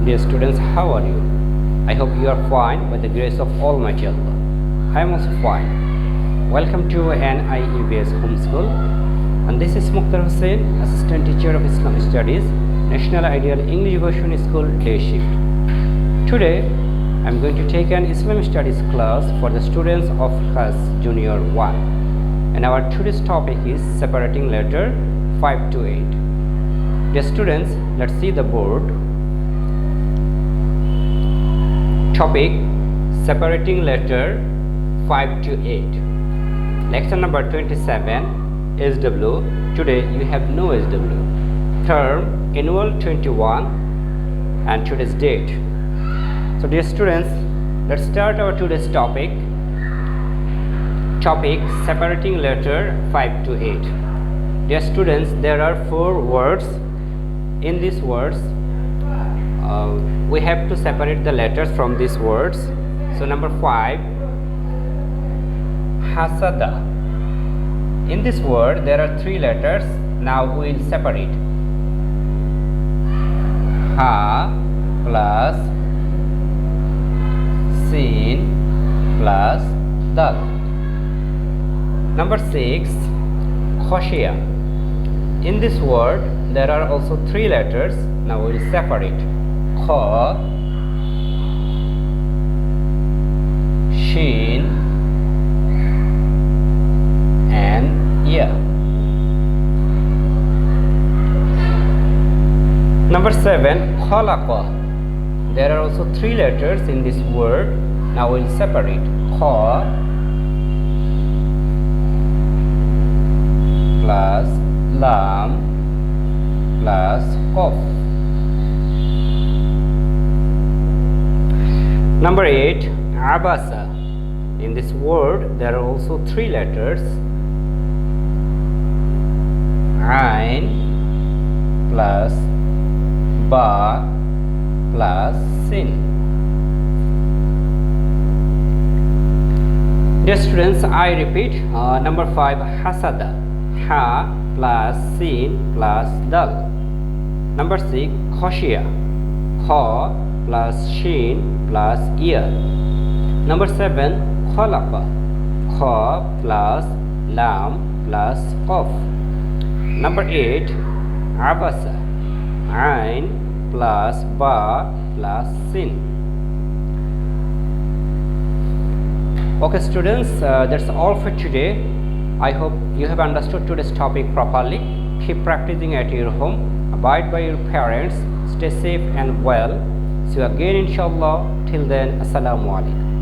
Dear students, how are you? I hope you are fine by the grace of Almighty Allah. I am also fine. Welcome to NIEVS Homeschool. And this is Mokter Hossain, Assistant Teacher of Islamic Studies, National Ideal English Version School Day Shift. Today, I am going to take an Islamic Studies class for the students of class Junior 1. And our today's topic is separating letter 5 to 8. Dear students, let's see the board. Topic: separating letter 5 to 8. Lecture number 27, SW. Today you have no SW. Term annual 21 and today's date. So dear students, let's start our today's topic. Topic: separating letter 5 to 8. Dear students, there are 4 words. In these words, we have to separate the letters from these words. So number 5, hasada. In this word there are 3 letters. Now we will separate. Ha plus sin plus dal. Number 6, khoshiya. In this word there are also 3 letters. Now we will separate. Kha, shin and ya. Number 7, khalaqa. There are also 3 letters in this word. Now we will separate. Kha plus lam plus qaf. Number 8, abasa. In this word there are also 3 letters. Ain plus ba plus sin. Dear students, I repeat. Number 5, hasada. Ha plus sin plus dal. Number 6, khoshiya. Kha plus shin plus ya. Number 7, khalaqa. Kha plus lam plus qaf. Number 8, abasa. Ain plus ba plus sin. Okay students, that's all for today. I hope you have understood today's topic properly. Keep practicing at your home. Abide by your parents. Stay safe and well. See you again inshallah. Till then, assalamu alaikum.